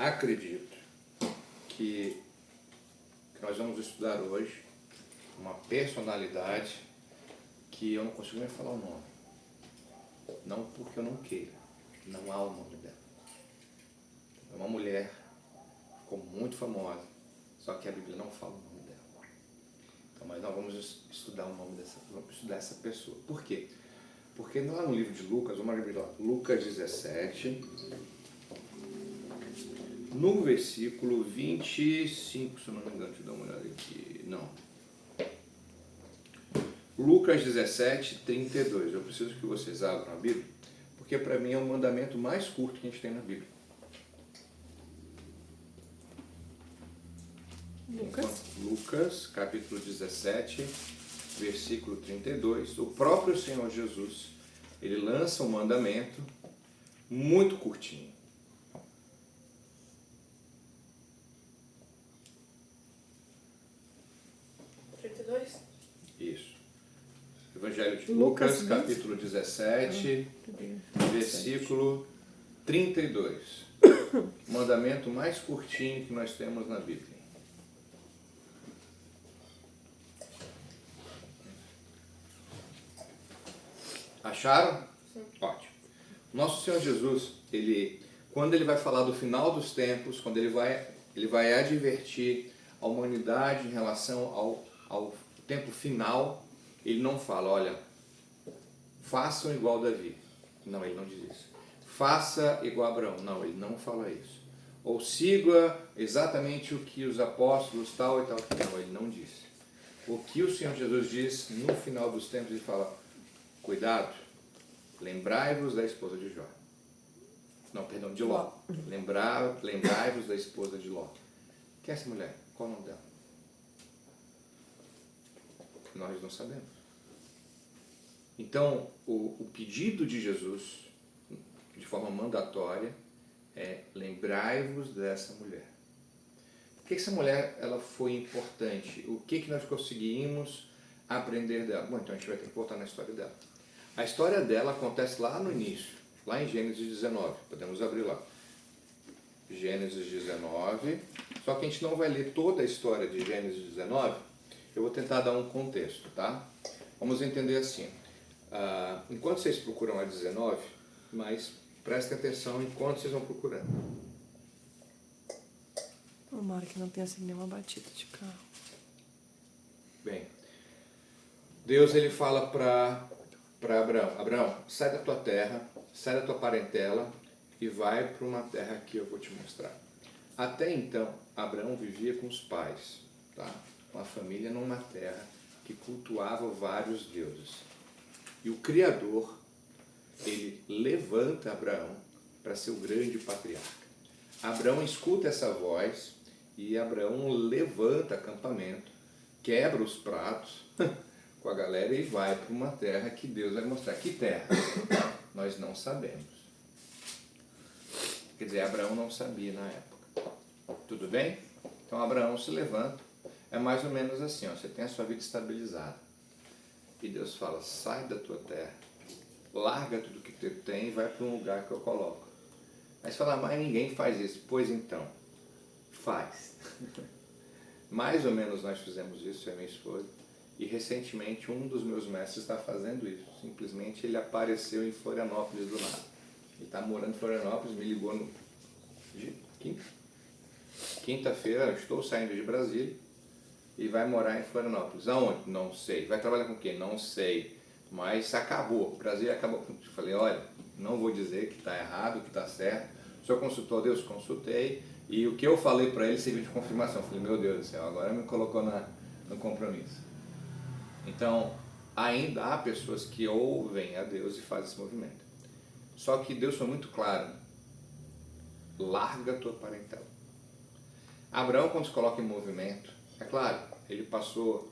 acredito que nós vamos estudar hoje uma personalidade que eu não consigo nem falar o nome. Não porque eu não queira, não há o nome dela. É uma mulher, ficou muito famosa, só que a Bíblia não fala o nome dela. Então, mas nós vamos estudar o nome dessa, vamos estudar essa pessoa. Por quê? Porque lá no livro de Lucas, vamos abrir lá, Lucas 17, no versículo 25, se eu não me engano, deixa eu dar uma olhada aqui, não. Lucas 17, 32, eu preciso que vocês abram a Bíblia, porque para mim é o mandamento mais curto que a gente tem na Bíblia. Lucas, capítulo 17, versículo 32, o próprio Senhor Jesus, ele lança um mandamento muito curtinho. Isso. Evangelho de Lucas, capítulo 17, versículo 32. O mandamento mais curtinho que nós temos na Bíblia. Acharam? Sim. Ótimo. Nosso Senhor Jesus, quando ele vai falar do final dos tempos, quando ele vai advertir a humanidade em relação ao tempo final, ele não fala, olha, façam igual Davi. Não, ele não diz isso. Faça igual Abraão. Não, ele não fala isso. Ou siga exatamente o que os apóstolos tal e tal. Não, ele não disse. O que o Senhor Jesus diz no final dos tempos, ele fala, cuidado, lembrai-vos da esposa de Jó. Não, perdão, de Ló. Lembrai-vos da esposa de Ló. Quem é essa mulher? Qual o nome dela? Nós não sabemos. Então, o pedido de Jesus, de forma mandatória, é lembrai-vos dessa mulher. Por que essa mulher ela foi importante? O que nós conseguimos aprender dela? Bom, então a gente vai ter que voltar na história dela. A história dela acontece lá no início, lá em Gênesis 19. Podemos abrir lá. Gênesis 19. Só que a gente não vai ler toda a história de Gênesis 19. Eu vou tentar dar um contexto, tá? Vamos entender assim. Enquanto vocês procuram a 19, mas prestem atenção enquanto vocês vão procurando. Tomara que não tenha sido nenhuma batida de carro. Bem, Deus ele fala para Abraão, Abraão, sai da tua terra, sai da tua parentela e vai para uma terra que eu vou te mostrar. Até então, Abraão vivia com os pais, tá? Uma família numa terra que cultuava vários deuses. E o Criador, ele levanta Abraão para ser o grande patriarca. Abraão escuta essa voz e Abraão levanta acampamento, quebra os pratos com a galera e vai para uma terra que Deus vai mostrar. Que terra? Nós não sabemos. Quer dizer, Abraão não sabia na época. Tudo bem? Então Abraão se levanta. É mais ou menos assim, ó, você tem a sua vida estabilizada. E Deus fala, sai da tua terra, larga tudo que tu tem e vai para um lugar que eu coloco. Aí você fala, mas ninguém faz isso. Pois então, faz. Mais ou menos nós fizemos isso, eu e minha esposa. E recentemente um dos meus mestres está fazendo isso. Simplesmente ele apareceu em Florianópolis do nada. Ele está morando em Florianópolis, me ligou no quinta-feira, estou saindo de Brasília e vai morar em Florianópolis. Aonde? Não sei. Vai trabalhar com quem? Não sei. Mas acabou. O Brasília acabou. Eu falei, olha, não vou dizer que está errado, que está certo. O senhor consultou Deus? Consultei. E o que eu falei para ele serviu de confirmação. Eu falei, meu Deus do céu, agora me colocou no compromisso. Então, ainda há pessoas que ouvem a Deus e fazem esse movimento. Só que Deus foi muito claro. Larga a tua parentela. Abraão, quando se coloca em movimento, é claro, ele passou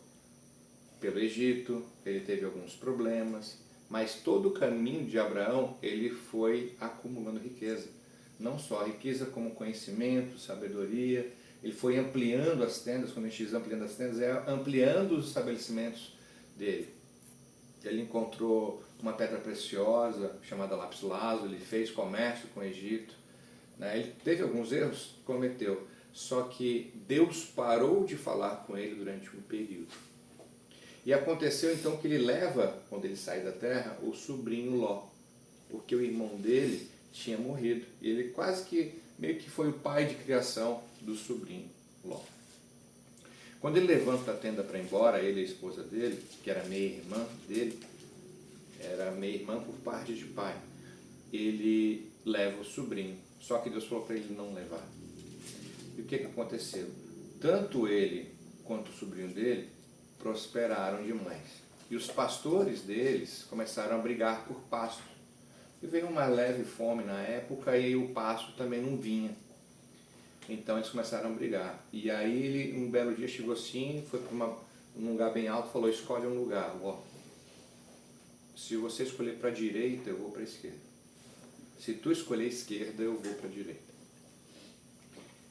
pelo Egito, ele teve alguns problemas, mas todo o caminho de Abraão, ele foi acumulando riqueza. Não só riqueza como conhecimento, sabedoria. Ele foi ampliando as tendas, quando a gente diz ampliando as tendas, é ampliando os estabelecimentos dele. Ele encontrou uma pedra preciosa chamada lápis lazuli, ele fez comércio com o Egito. né? Ele teve alguns erros, cometeu, só que Deus parou de falar com ele durante um período. E aconteceu então que ele leva, quando ele sai da terra, o sobrinho Ló, porque o irmão dele tinha morrido. E ele quase que, meio que foi o pai de criação do sobrinho Ló. Quando ele levanta a tenda para ir embora, ele e a esposa dele, que era meia-irmã dele, era meia-irmã por parte de pai, ele leva o sobrinho. Só que Deus falou para ele não levar. E o que aconteceu? Tanto ele quanto o sobrinho dele prosperaram demais. E os pastores deles começaram a brigar por pasto. E veio uma leve fome na época e o pasto também não vinha. Então eles começaram a brigar. E aí ele, um belo dia, chegou assim, foi para um lugar bem alto e falou, escolhe um lugar. Ó, se você escolher para a direita, eu vou para a esquerda. Se tu escolher a esquerda, eu vou para a direita.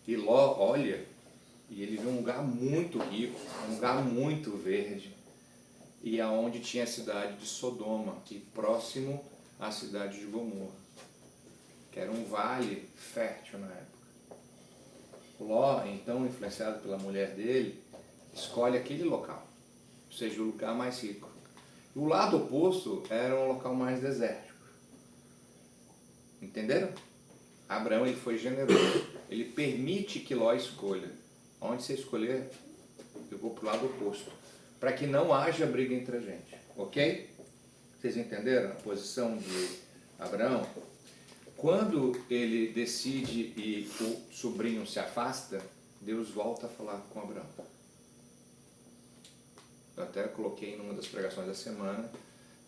E Ló olha, e ele viu um lugar muito rico, um lugar muito verde, e aonde tinha a cidade de Sodoma, e próximo à cidade de Gomorra, que era um vale fértil na época. Ló, então, influenciado pela mulher dele, escolhe aquele local, ou seja, o lugar mais rico. O lado oposto era um local mais desértico. Entenderam? Abraão, ele foi generoso. Ele permite que Ló escolha. Onde você escolher, eu vou para o lado oposto. Para que não haja briga entre a gente. Ok? Vocês entenderam a posição de Abraão? Quando ele decide e o sobrinho se afasta, Deus volta a falar com Abraão. Eu até coloquei numa das pregações da semana,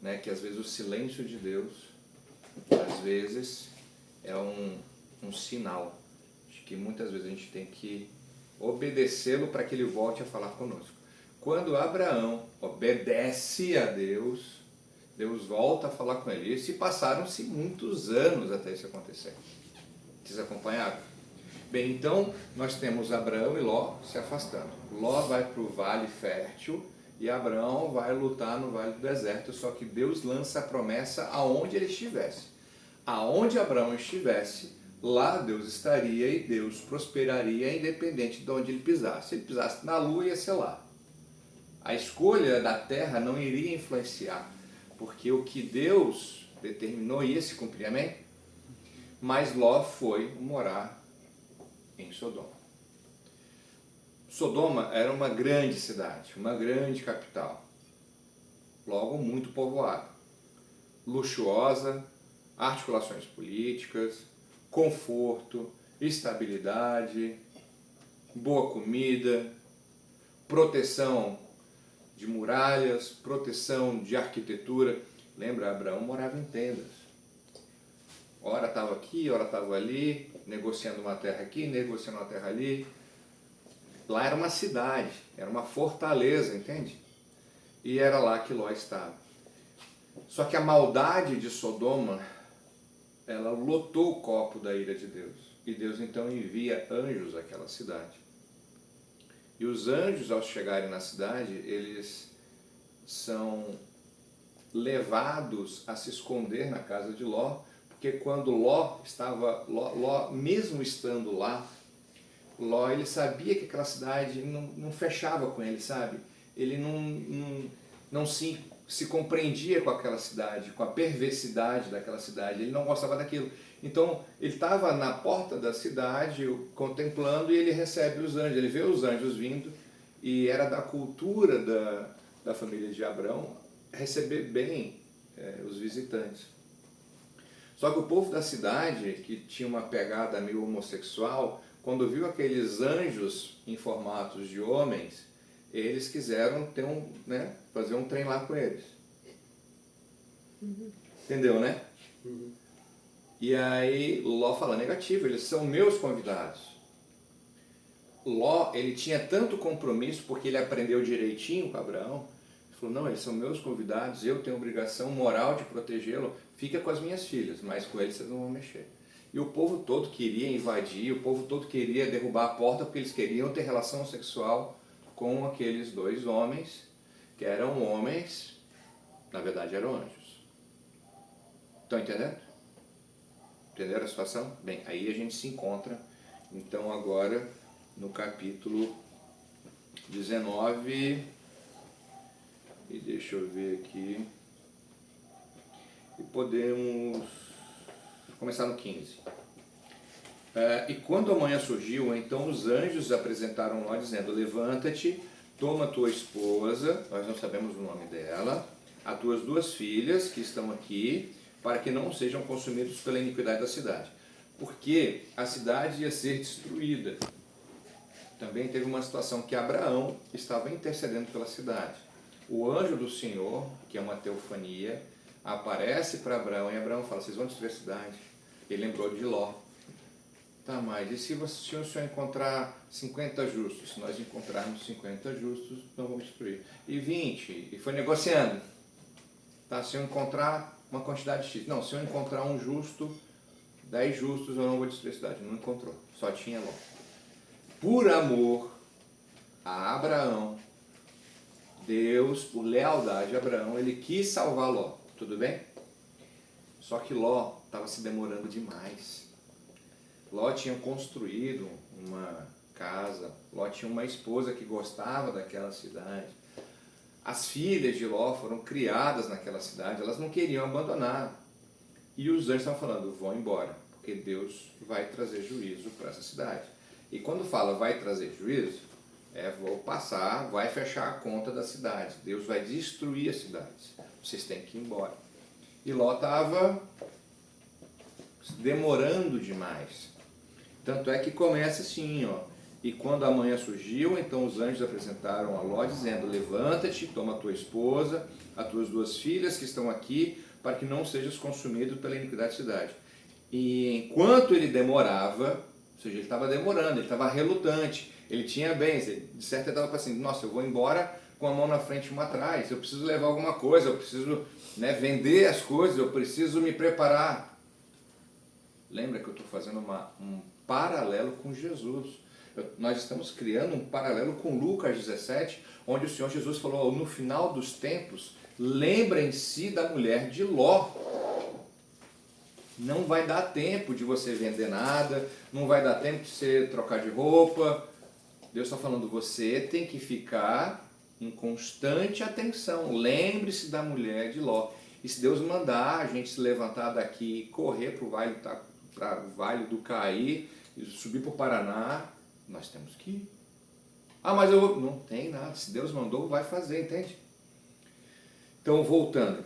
né, que às vezes o silêncio de Deus, às vezes, é um sinal de que muitas vezes a gente tem que obedecê-lo para que ele volte a falar conosco. Quando Abraão obedece a Deus, Deus volta a falar com ele. E se passaram-se muitos anos até isso acontecer. Vocês acompanharam? Bem, então nós temos Abraão e Ló se afastando. Ló vai para o vale fértil e Abraão vai lutar no vale do deserto, só que Deus lança a promessa aonde ele estivesse. Aonde Abraão estivesse, lá Deus estaria e Deus prosperaria independente de onde ele pisasse. Se ele pisasse na lua, ia ser lá. A escolha da terra não iria influenciar, porque o que Deus determinou ia se cumprir, amém? Mas Ló foi morar em Sodoma. Sodoma era uma grande cidade, uma grande capital, logo muito povoada, luxuosa, articulações políticas, conforto, estabilidade, boa comida, proteção de muralhas, proteção de arquitetura. Lembra, Abraão morava em tendas. Ora estava aqui, ora estava ali, negociando uma terra aqui, negociando uma terra ali. Lá era uma cidade, era uma fortaleza, entende? E era lá que Ló estava. Só que a maldade de Sodoma, ela lotou o copo da ira de Deus. E Deus então envia anjos àquela cidade. E os anjos, ao chegarem na cidade, eles são levados a se esconder na casa de Ló, porque quando Ló estava, Ló mesmo estando lá, Ló, ele sabia que aquela cidade não fechava com ele, sabe? Ele não se compreendia com aquela cidade, com a perversidade daquela cidade, ele não gostava daquilo. Então, ele estava na porta da cidade, contemplando, e ele recebe os anjos, ele vê os anjos vindo, e era da cultura da família de Abraão receber bem os visitantes. Só que o povo da cidade, que tinha uma pegada meio homossexual, quando viu aqueles anjos em formatos de homens, eles quiseram fazer um trem lá com eles. Uhum. Entendeu, né? Uhum. E aí Ló fala negativo, eles são meus convidados. Ló, ele tinha tanto compromisso, porque ele aprendeu direitinho com Abraão, ele falou, não, eles são meus convidados, eu tenho obrigação moral de protegê-lo, fica com as minhas filhas, mas com eles vocês não vão mexer. E o povo todo queria invadir, o povo todo queria derrubar a porta, porque eles queriam ter relação sexual com aqueles dois homens, que eram homens, na verdade eram anjos. Estão entendendo? Entenderam a situação? Bem, aí a gente se encontra, então, agora no capítulo 19, e deixa eu ver aqui, e podemos começar no 15. E quando a manhã surgiu, então os anjos apresentaram Ló, dizendo: levanta-te, toma tua esposa, nós não sabemos o nome dela, as tuas 2 filhas que estão aqui, para que não sejam consumidos pela iniquidade da cidade. Porque a cidade ia ser destruída. Também teve uma situação que Abraão estava intercedendo pela cidade. O anjo do Senhor, que é uma teofania, aparece para Abraão, e Abraão fala: vocês vão destruir a cidade. Ele lembrou de Ló. Tá, mas e se o senhor encontrar 50 justos? Se nós encontrarmos 50 justos, não vamos destruir. E 20, e foi negociando. Tá, se eu encontrar uma quantidade X. Não, se eu encontrar um justo, 10 justos, eu não vou destruir a cidade. Não encontrou, só tinha Ló. Por amor a Abraão, Deus, por lealdade a Abraão, ele quis salvar Ló. Tudo bem? Só que Ló estava se demorando demais. Ló tinha construído uma casa, Ló tinha uma esposa que gostava daquela cidade. As filhas de Ló foram criadas naquela cidade, elas não queriam abandonar. E os anjos estavam falando: vão embora, porque Deus vai trazer juízo para essa cidade. E quando fala vai trazer juízo, vou passar, vai fechar a conta da cidade. Deus vai destruir as cidades. Vocês têm que ir embora. E Ló estava demorando demais. Tanto é que começa assim, ó. E quando a manhã surgiu, então os anjos apresentaram a Ló, dizendo: levanta-te, toma a tua esposa, as tuas 2 filhas que estão aqui, para que não sejas consumido pela iniquidade da cidade. E enquanto ele demorava, ou seja, ele estava demorando, ele estava relutante, ele tinha bens, de certo ele estava assim: nossa, eu vou embora com a mão na frente e uma atrás, eu preciso levar alguma coisa, eu preciso, vender as coisas, eu preciso me preparar. Lembra que eu estou fazendo um paralelo com Jesus. Nós estamos criando um paralelo com Lucas 17, onde o Senhor Jesus falou: no final dos tempos, lembrem-se da mulher de Ló. Não vai dar tempo de você vender nada, não vai dar tempo de você trocar de roupa. Deus está falando: você tem que ficar em constante atenção. Lembre-se da mulher de Ló. E se Deus mandar a gente se levantar daqui e correr para o Vale do Caí, e subir para o Paraná, nós temos que ir. Ah, mas eu não tem nada. Se Deus mandou, vai fazer, entende? Então, voltando.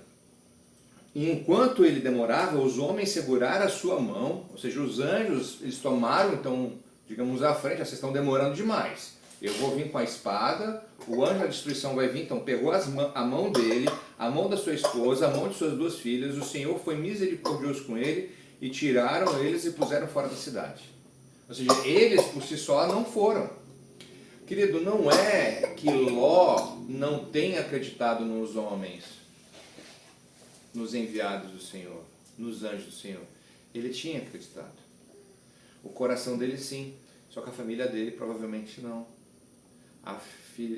Enquanto ele demorava, os homens seguraram a sua mão, ou seja, os anjos, eles tomaram, então, digamos, à frente: vocês estão demorando demais. Eu vou vir com a espada, o anjo da destruição vai vir, então pegou a mão dele, a mão da sua esposa, a mão de suas 2 filhas, o Senhor foi misericordioso com ele, e tiraram eles e puseram fora da cidade. Ou seja, eles por si só não foram. Querido, não é que Ló não tenha acreditado nos homens, nos enviados do Senhor, nos anjos do Senhor. Ele tinha acreditado. O coração dele sim, só que a família dele provavelmente não.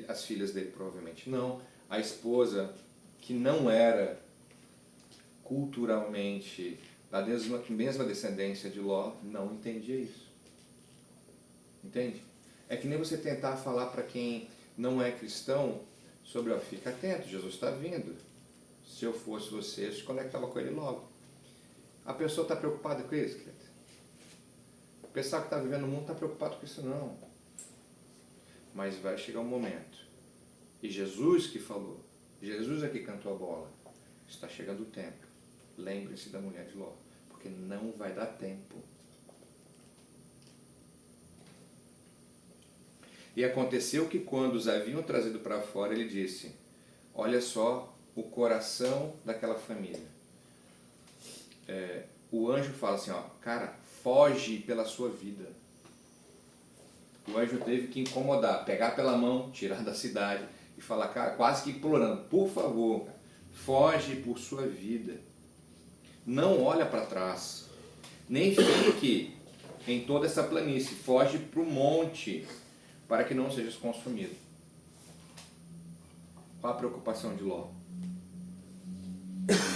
As filhas dele provavelmente não. A esposa, que não era culturalmente da mesma descendência de Ló, não entendia isso. Entende? É que nem você tentar falar para quem não é cristão sobre: fica atento, Jesus está vindo. Se eu fosse você, eu se conectava com ele logo. A pessoa está preocupada com isso, querido? O pessoal que está vivendo no mundo está preocupado com isso não. Mas vai chegar um momento, e Jesus que falou, Jesus é que cantou a bola: está chegando o tempo, lembre-se da mulher de Ló, porque não vai dar tempo. E aconteceu que quando os haviam trazido para fora, ele disse: olha só o coração daquela família. O anjo fala assim: cara, foge pela sua vida. O anjo teve que incomodar, pegar pela mão, tirar da cidade e falar, cara, quase que implorando: por favor, foge por sua vida. Não olha para trás, nem fique em toda essa planície, foge para o monte, para que não sejas consumido. Qual a preocupação de Ló?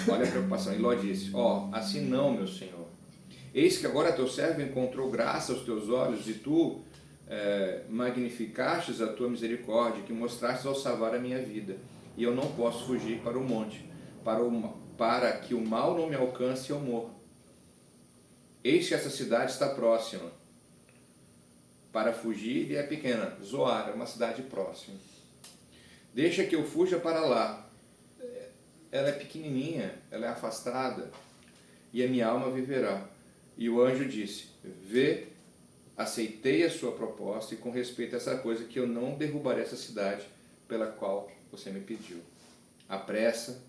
Olha a preocupação. E Ló disse: assim não, meu senhor. Eis que agora teu servo encontrou graça aos teus olhos, e tu magnificastes a tua misericórdia, que mostrastes ao salvar a minha vida. E eu não posso fugir para o monte, para que o mal não me alcance e eu morra. Eis que essa cidade está próxima. Para fugir e é pequena. Zoar é uma cidade próxima. Deixa que eu fuja para lá. Ela é pequenininha, ela é afastada, e a minha alma viverá. E o anjo disse: vê, aceitei a sua proposta, e com respeito a essa coisa, que eu não derrubarei essa cidade pela qual você me pediu. Apressa,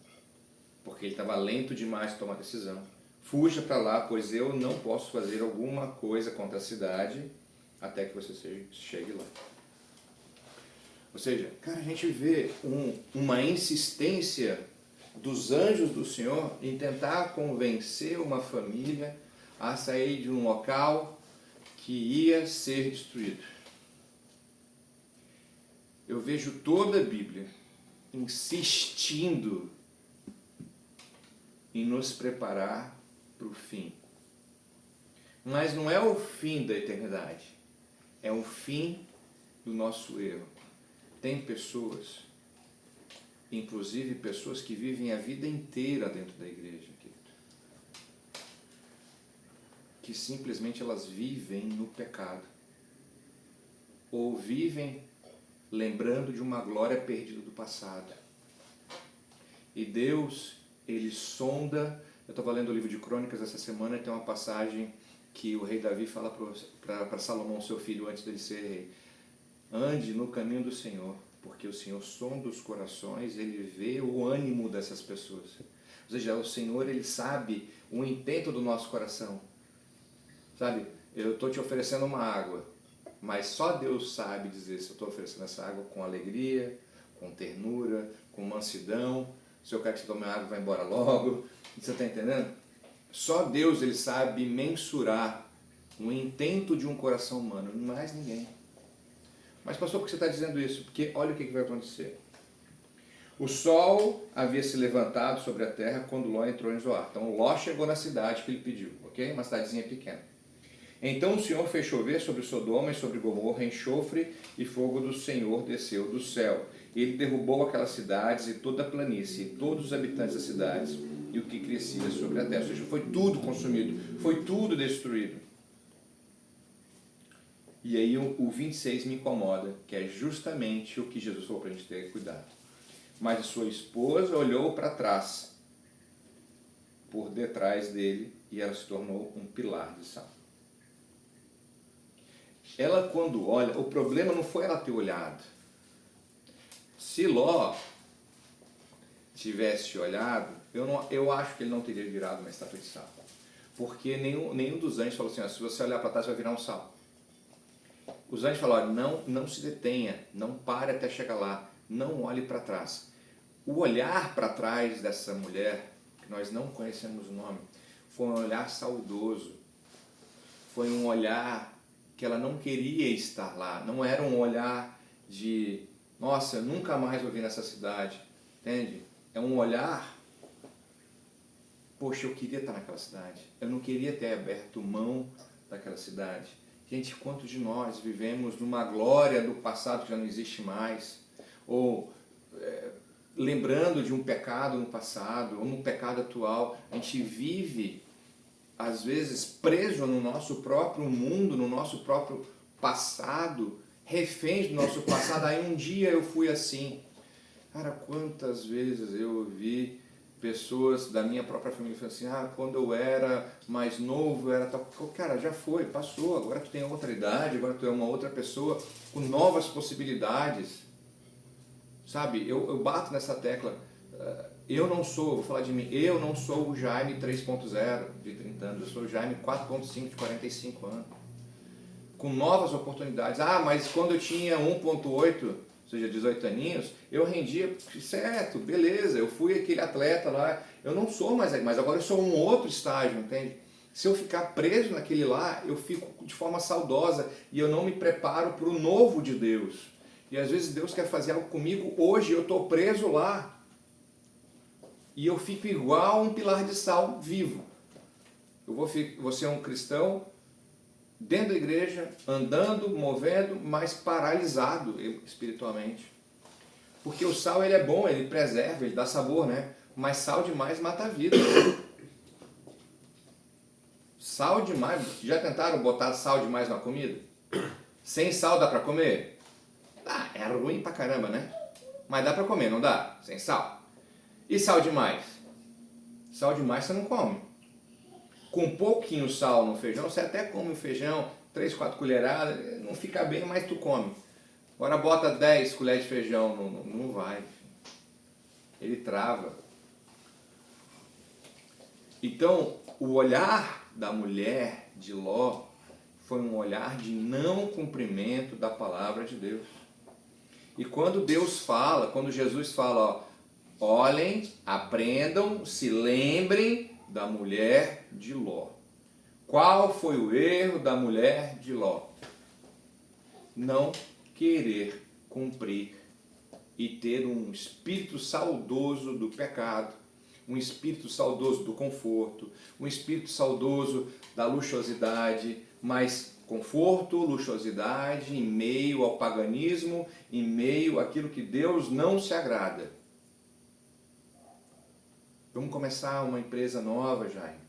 porque ele estava lento demais para tomar decisão. Fuja para lá, pois eu não posso fazer alguma coisa contra a cidade até que você chegue lá. Ou seja, cara, a gente vê uma insistência dos anjos do Senhor em tentar convencer uma família a sair de um local que ia ser destruído. Eu vejo toda a Bíblia insistindo em nos preparar para o fim. Mas não é o fim da eternidade, é o fim do nosso erro. Tem pessoas, inclusive pessoas que vivem a vida inteira dentro da igreja, querido, que simplesmente elas vivem no pecado, ou vivem lembrando de uma glória perdida do passado. E Deus, Ele sonda. Eu estava lendo o livro de Crônicas essa semana, e tem uma passagem que o rei Davi fala para Salomão, seu filho, antes dele ser rei: ande no caminho do Senhor, porque o Senhor sonda os corações, Ele vê o ânimo dessas pessoas. Ou seja, o Senhor, Ele sabe o intento do nosso coração. Sabe, eu estou te oferecendo uma água, mas só Deus sabe dizer se eu estou oferecendo essa água com alegria, com ternura, com mansidão, se eu quero que você tome a água, vai embora logo. Você está entendendo? Só Deus, Ele sabe mensurar o intento de um coração humano, mais ninguém. Mas pastor, por que você está dizendo isso? Porque olha o que vai acontecer. O sol havia se levantado sobre a terra quando Ló entrou em Zoar. Então Ló chegou na cidade que ele pediu, ok? Uma cidadezinha pequena. Então o Senhor fez chover sobre Sodoma e sobre Gomorra enxofre, e fogo do Senhor desceu do céu. Ele derrubou aquelas cidades e toda a planície, e todos os habitantes das cidades, e o que crescia sobre a terra. Ou seja, foi tudo consumido, foi tudo destruído. E aí o 26 me incomoda, que é justamente o que Jesus falou para a gente ter cuidado. Mas a sua esposa olhou para trás, por detrás dele, e ela se tornou um pilar de sal. Ela, quando olha, o problema não foi ela ter olhado. Se Ló tivesse olhado, eu acho que ele não teria virado uma estátua de sal. Porque nenhum dos anjos falou assim: ó, se você olhar para trás, vai virar um sal. Os anjos falaram: não se detenha, não pare até chegar lá, não olhe para trás. O olhar para trás dessa mulher, que nós não conhecemos o nome, foi um olhar saudoso, foi um olhar que ela não queria estar lá, não era um olhar de, nossa, eu nunca mais vou vir nessa cidade, entende? É um olhar, poxa, eu queria estar naquela cidade, eu não queria ter aberto mão daquela cidade. Gente, quantos de nós vivemos numa glória do passado que já não existe mais, ou lembrando de um pecado no passado, ou num pecado atual. A gente vive, às vezes, preso no nosso próprio mundo, no nosso próprio passado, reféns do nosso passado. Aí um dia eu fui assim. Cara, quantas vezes eu ouvi pessoas da minha própria família falando assim: quando eu era mais novo, eu era tal. Cara, já foi, passou, agora tu tem outra idade, agora tu é uma outra pessoa, com novas possibilidades. Sabe, eu bato nessa tecla. Eu não sou, vou falar de mim, eu não sou o Jaime 3.0 de 30 anos, eu sou o Jaime 4.5 de 45 anos. Com novas oportunidades. Mas quando eu tinha 1.8, ou seja, 18 aninhos, eu rendia, certo, beleza, eu fui aquele atleta lá, eu não sou mais, mas agora eu sou um outro estágio, entende? Se eu ficar preso naquele lá, eu fico de forma saudosa e eu não me preparo para o novo de Deus. E às vezes Deus quer fazer algo comigo hoje, eu estou preso lá. E eu fico igual um pilar de sal vivo. vou ser um cristão dentro da igreja, andando, movendo, mas paralisado espiritualmente. Porque o sal ele é bom, ele preserva, ele dá sabor, né? Mas sal demais mata a vida. Sal demais, já tentaram botar sal demais na comida? Sem sal dá pra comer? Dá, é ruim pra caramba, né? Mas dá pra comer, não dá? Sem sal. E sal demais? Sal demais você não come. Com pouquinho sal no feijão, você até come o feijão, 3, 4 colheradas, não fica bem, mas tu come. Agora bota 10 colheres de feijão, não vai. Ele trava. Então, o olhar da mulher de Ló foi um olhar de não cumprimento da palavra de Deus. E quando Deus fala, quando Jesus fala, ó, olhem, aprendam, se lembrem da mulher de Ló. Qual foi o erro da mulher de Ló? Não querer cumprir e ter um espírito saudoso do pecado, um espírito saudoso do conforto, um espírito saudoso da luxuosidade, mas conforto, luxuosidade em meio ao paganismo, em meio àquilo que Deus não se agrada. Vamos começar uma empresa nova, Jaime.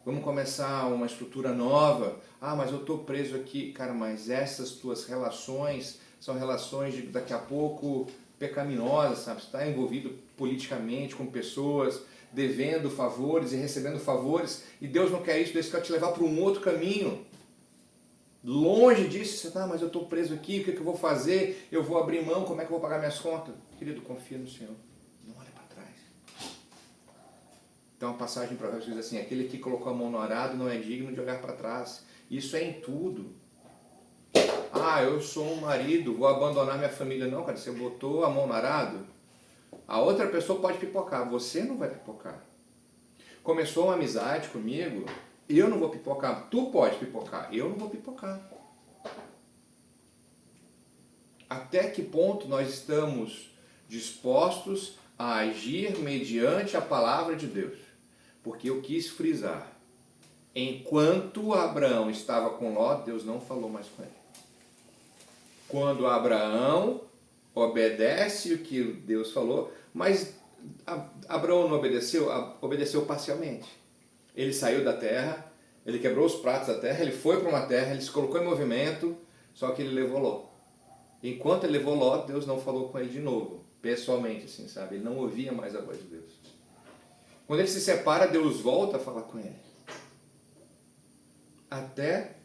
Vamos começar uma estrutura nova. Ah, mas eu estou preso aqui. Cara, mas essas tuas relações são relações de daqui a pouco pecaminosas, sabe? Você está envolvido politicamente com pessoas, devendo favores e recebendo favores, e Deus não quer isso, Deus quer te levar para um outro caminho. Longe disso, você tá, mas eu estou preso aqui, o que eu vou fazer? Eu vou abrir mão, como é que eu vou pagar minhas contas? Querido, confia no Senhor. Não olha para trás. Então a passagem em Provérbios diz assim, aquele que colocou a mão no arado não é digno de olhar para trás. Isso é em tudo. Ah, eu sou um marido, vou abandonar minha família. Não, cara, você botou a mão no arado, a outra pessoa pode pipocar, você não vai pipocar. Começou uma amizade comigo, eu não vou pipocar, tu pode pipocar, eu não vou pipocar. Até que ponto nós estamos dispostos a agir mediante a palavra de Deus? Porque eu quis frisar, enquanto Abraão estava com Ló, Deus não falou mais com ele. Quando Abraão obedece o que Deus falou, mas Abraão não obedeceu, obedeceu parcialmente. Ele saiu da terra, ele quebrou os pratos da terra, ele foi para uma terra, ele se colocou em movimento, só que ele levou Ló. Enquanto ele levou Ló, Deus não falou com ele de novo, pessoalmente, assim, sabe? Ele não ouvia mais a voz de Deus. Quando ele se separa, Deus volta a falar com ele. Até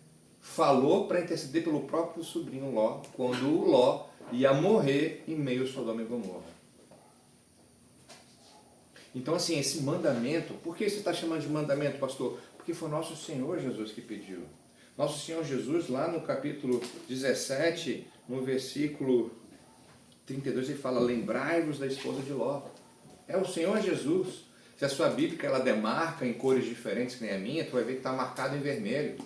falou para interceder pelo próprio sobrinho Ló, quando o Ló ia morrer em meio a Sodoma e Gomorra. Então, assim, esse mandamento, por que você está chamando de mandamento, pastor? Porque foi nosso Senhor Jesus que pediu. Nosso Senhor Jesus, lá no capítulo 17, no versículo 32, ele fala, lembrai-vos da esposa de Ló. É o Senhor Jesus. Se a sua Bíblia ela demarca em cores diferentes que nem a minha, tu vai ver que está marcado em vermelho.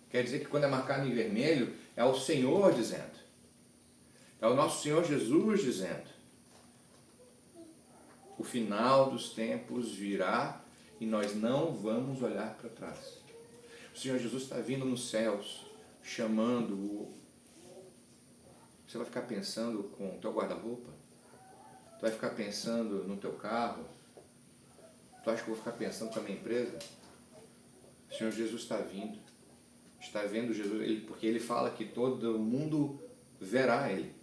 Quer dizer que quando é marcado em vermelho, é o Senhor dizendo. É o nosso Senhor Jesus dizendo. O final dos tempos virá e nós não vamos olhar para trás. O Senhor Jesus está vindo nos céus, chamando. Você vai ficar pensando com o teu guarda-roupa? Tu vai ficar pensando no teu carro? Tu acha que eu vou ficar pensando com a minha empresa? O Senhor Jesus está vindo. Está vendo Jesus, porque ele fala que todo mundo verá ele.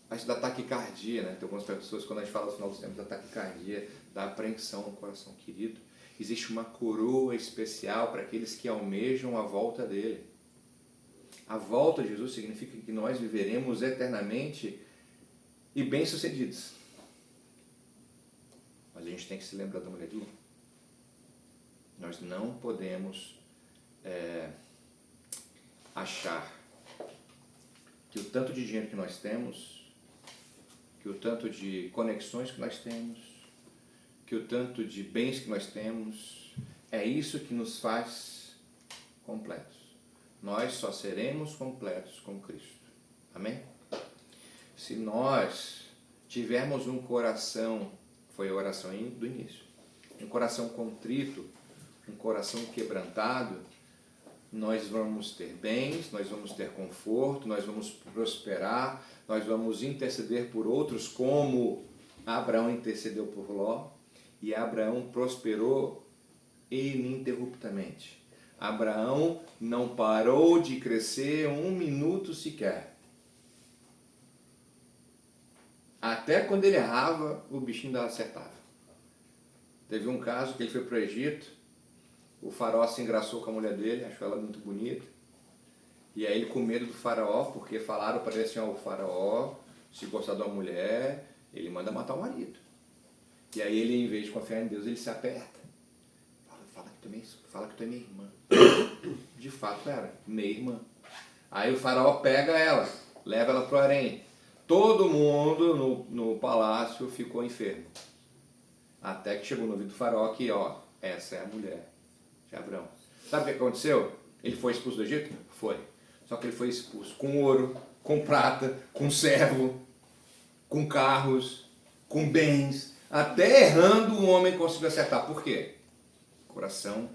A gente dá taquicardia, né? Tem algumas pessoas, quando a gente fala no final dos tempos da taquicardia, da apreensão no coração, querido. Existe uma coroa especial para aqueles que almejam a volta dele. A volta de Jesus significa que nós viveremos eternamente e bem-sucedidos. Mas a gente tem que se lembrar da mulher de Ló. Nós não podemos achar que o tanto de dinheiro que nós temos, que o tanto de conexões que nós temos, que o tanto de bens que nós temos, é isso que nos faz completos. Nós só seremos completos com Cristo. Amém? Se nós tivermos um coração, foi a oração do início, um coração contrito, um coração quebrantado, nós vamos ter bens, nós vamos ter conforto, nós vamos prosperar, nós vamos interceder por outros, como Abraão intercedeu por Ló, e Abraão prosperou ininterruptamente. Abraão não parou de crescer um minuto sequer. Até quando ele errava, o bichinho dela acertava. Teve um caso que ele foi para o Egito, o faraó se engraçou com a mulher dele, achou ela muito bonita, e aí ele com medo do faraó, porque falaram para ele assim, ó, o faraó, se gostar de uma mulher, ele manda matar o marido. E aí ele, em vez de confiar em Deus, ele se aperta. Fala que tu é minha irmã. De fato era, minha irmã. Aí o faraó pega ela, leva ela para o harém. Todo mundo no palácio ficou enfermo. Até que chegou no ouvido do faraó que, ó, essa é a mulher de Abraão. Sabe o que aconteceu? Ele foi expulso do Egito? Foi. Só que ele foi expulso com ouro, com prata, com servo, com carros, com bens. Até errando o homem conseguiu acertar. Por quê? Coração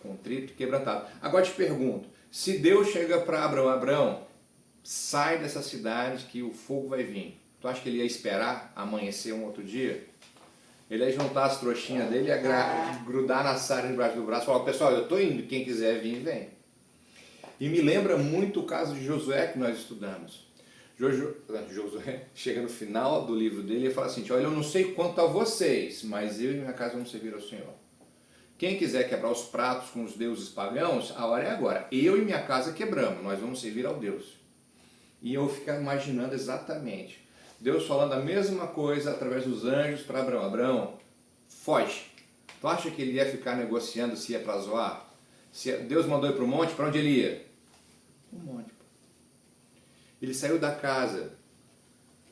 contrito e quebrantado. Agora te pergunto, se Deus chega para Abraão, Abraão, sai dessa cidade que o fogo vai vir. Tu acha que ele ia esperar amanhecer um outro dia? Ele ia juntar as trouxinhas dele, ia grudar na Sara embaixo do braço e falar, pessoal, eu estou indo, quem quiser vir, vem. E me lembra muito o caso de Josué que nós estudamos. Josué chega no final do livro dele e fala assim, olha, eu não sei quanto a vocês, mas eu e minha casa vamos servir ao Senhor. Quem quiser quebrar os pratos com os deuses pagãos, a hora é agora. Eu e minha casa quebramos, nós vamos servir ao Deus. E eu fico imaginando exatamente Deus falando a mesma coisa através dos anjos para Abraão. Abraão, foge. Tu acha que ele ia ficar negociando se ia para zoar? Se Deus mandou ir para o monte, para onde ele ia? O monte. Ele saiu da casa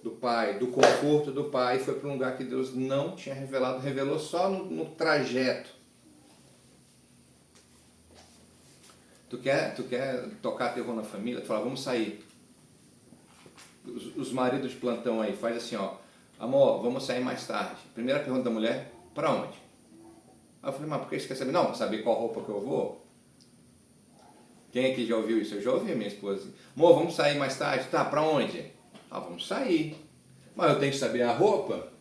do pai, do conforto do pai, e foi para um lugar que Deus não tinha revelado, revelou só no trajeto. Tu quer tocar terror na família? Tu fala, vamos sair. Os maridos de plantão aí, faz assim, ó, amor, vamos sair mais tarde. Primeira pergunta da mulher, para onde? Aí eu falei, mas por que você quer saber? Não, para saber qual roupa que eu vou. Quem aqui já ouviu isso? Eu já ouvi a minha esposa. Amor, vamos sair mais tarde? Tá, para onde? Ah, vamos sair. Mas eu tenho que saber a roupa?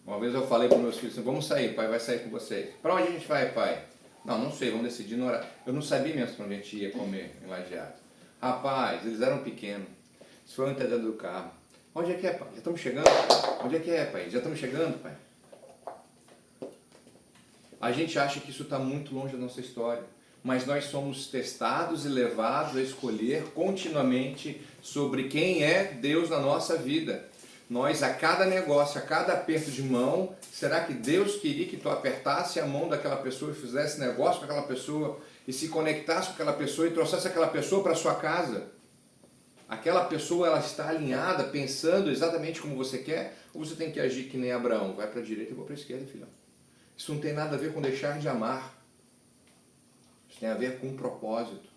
Uma vez eu falei para meus filhos assim, vamos sair, pai vai sair com vocês. Para onde a gente vai, pai? Não sei, vamos decidir no horário. Eu não sabia mesmo para onde a gente ia comer em Lajeado. Rapaz, eles eram pequenos. Eles foram até dentro do carro. Onde é que é, pai? Já estamos chegando? Onde é que é, pai? Já estamos chegando, pai? A gente acha que isso está muito longe da nossa história. Mas nós somos testados e levados a escolher continuamente sobre quem é Deus na nossa vida. Nós, a cada negócio, a cada aperto de mão, será que Deus queria que tu apertasse a mão daquela pessoa e fizesse negócio com aquela pessoa e se conectasse com aquela pessoa e trouxesse aquela pessoa para a sua casa? Aquela pessoa, ela está alinhada, pensando exatamente como você quer, ou você tem que agir que nem Abraão? Vai para a direita e vou para a esquerda, filhão. Isso não tem nada a ver com deixar de amar. Isso tem a ver com um propósito.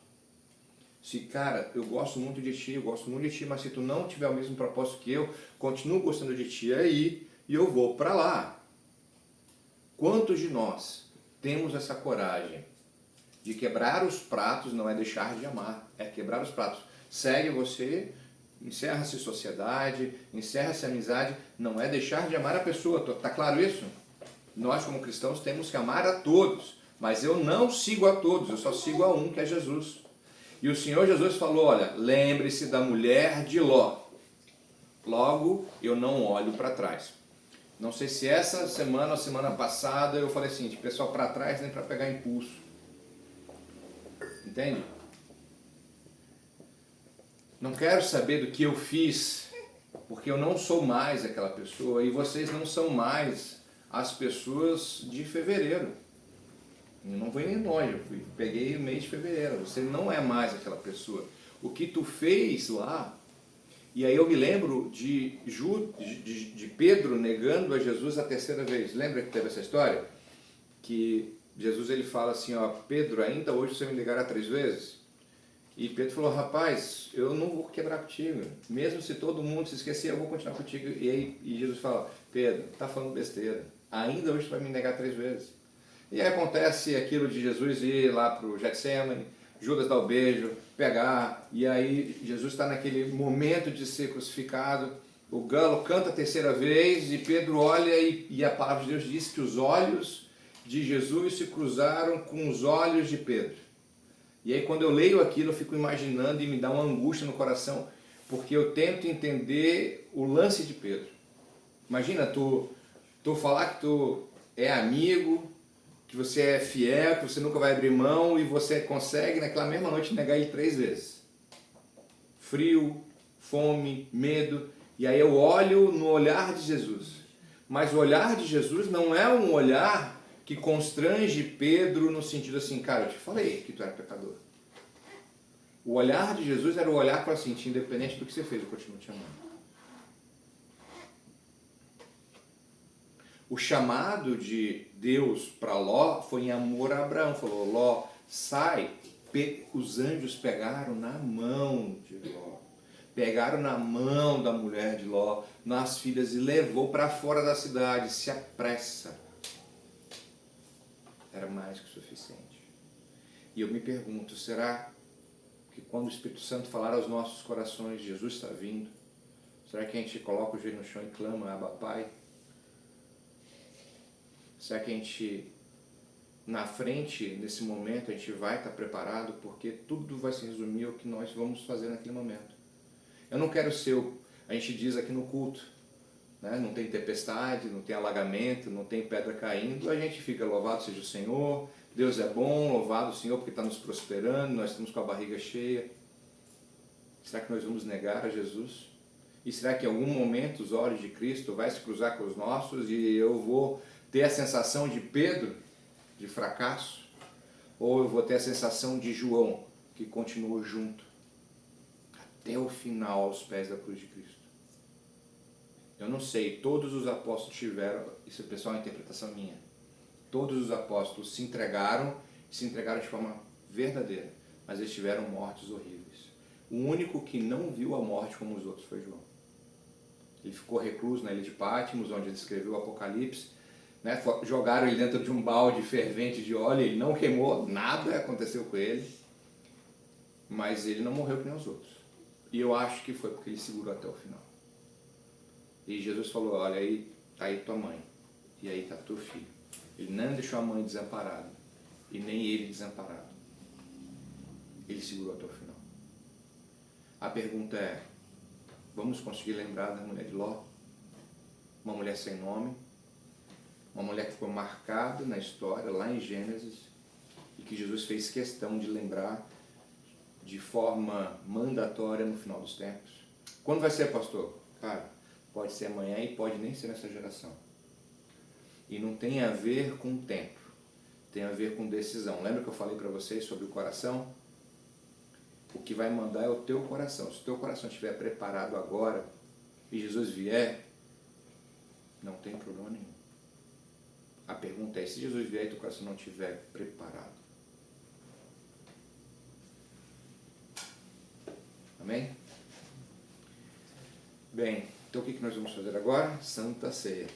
Se, cara, eu gosto muito de ti, mas se tu não tiver o mesmo propósito que eu, continuo gostando de ti aí e eu vou para lá. Quantos de nós temos essa coragem de quebrar os pratos? Não é deixar de amar, é quebrar os pratos. Segue você, encerra-se sociedade, encerra-se amizade, não é deixar de amar a pessoa, tá claro isso? Nós como cristãos temos que amar a todos, mas eu não sigo a todos, eu só sigo a um, que é Jesus. E o Senhor Jesus falou, olha, lembre-se da mulher de Ló. Logo, eu não olho para trás. Não sei se essa semana ou semana passada eu falei assim, pessoal, para trás nem para pegar impulso. Entende? Não quero saber do que eu fiz, porque eu não sou mais aquela pessoa e vocês não são mais as pessoas de fevereiro. Eu não fui nem longe, eu peguei o mês de fevereiro. Você não é mais aquela pessoa. O que tu fez lá, e aí eu me lembro de Pedro negando a Jesus a terceira vez. Lembra que teve essa história? Que Jesus ele fala assim, ó, Pedro, ainda hoje você me negará 3 vezes? E Pedro falou, rapaz, eu não vou quebrar contigo. Mesmo se todo mundo se esquecer, eu vou continuar contigo. E Jesus fala, Pedro, tá falando besteira. Ainda hoje tu vai me negar 3 vezes. E aí acontece aquilo de Jesus ir lá para o Getsemane, Judas dá o beijo, pegar, e aí Jesus está naquele momento de ser crucificado, o galo canta a terceira vez e Pedro olha e a palavra de Deus diz que os olhos de Jesus se cruzaram com os olhos de Pedro. E aí quando eu leio aquilo eu fico imaginando e me dá uma angústia no coração, porque eu tento entender o lance de Pedro. Imagina tu falar que tu é amigo, que você é fiel, que você nunca vai abrir mão e você consegue naquela mesma noite negar ele 3 vezes. Frio, fome, medo. E aí eu olho no olhar de Jesus. Mas o olhar de Jesus não é um olhar que constrange Pedro no sentido assim, cara, eu te falei que tu era pecador. O olhar de Jesus era o olhar para assim, independente do que você fez, eu continuo te amando. O chamado de Deus para Ló foi em amor a Abraão. Falou, Ló, sai. Os anjos pegaram na mão de Ló. Pegaram na mão da mulher de Ló, nas filhas, e levou para fora da cidade. Se apressa. Era mais que suficiente. E eu me pergunto, será que quando o Espírito Santo falar aos nossos corações, Jesus está vindo, será que a gente coloca o joelho no chão e clama, Abba Pai? Será que a gente, na frente, nesse momento, a gente vai estar preparado? Porque tudo vai se resumir ao que nós vamos fazer naquele momento. Eu não quero ser, a gente diz aqui no culto, né? Não tem tempestade, não tem alagamento, não tem pedra caindo, a gente fica, louvado seja o Senhor, Deus é bom, louvado o Senhor porque está nos prosperando, nós estamos com a barriga cheia. Será que nós vamos negar a Jesus? E será que em algum momento os olhos de Cristo vai se cruzar com os nossos e eu vou ter a sensação de Pedro, de fracasso? Ou eu vou ter a sensação de João, que continuou junto até o final aos pés da cruz de Cristo? Eu não sei, todos os apóstolos tiveram, isso pessoal é uma interpretação minha, todos os apóstolos se entregaram de forma verdadeira, mas eles tiveram mortes horríveis. O único que não viu a morte como os outros foi João. Ele ficou recluso na ilha de Patmos, onde ele escreveu o Apocalipse, né? Jogaram ele dentro de um balde fervente de óleo, ele não queimou, nada aconteceu com ele, mas ele não morreu que nem os outros. E eu acho que foi porque ele segurou até o final. E Jesus falou, olha, aí está aí tua mãe, e aí está teu filho. Ele não deixou a mãe desamparada, e nem ele desamparado. Ele segurou até o final. A pergunta é, vamos conseguir lembrar da mulher de Ló? Uma mulher sem nome, uma mulher que ficou marcada na história, lá em Gênesis, e que Jesus fez questão de lembrar de forma mandatória no final dos tempos. Quando vai ser, pastor? Cara, pode ser amanhã e pode nem ser nessa geração. E não tem a ver com tempo, tem a ver com decisão. Lembra que eu falei para vocês sobre o coração? O que vai mandar é o teu coração. Se o teu coração estiver preparado agora e Jesus vier, não tem problema nenhum. A pergunta é, se Jesus vier e teu coração não estiver preparado? Amém? Bem, então o que nós vamos fazer agora? Santa Ceia.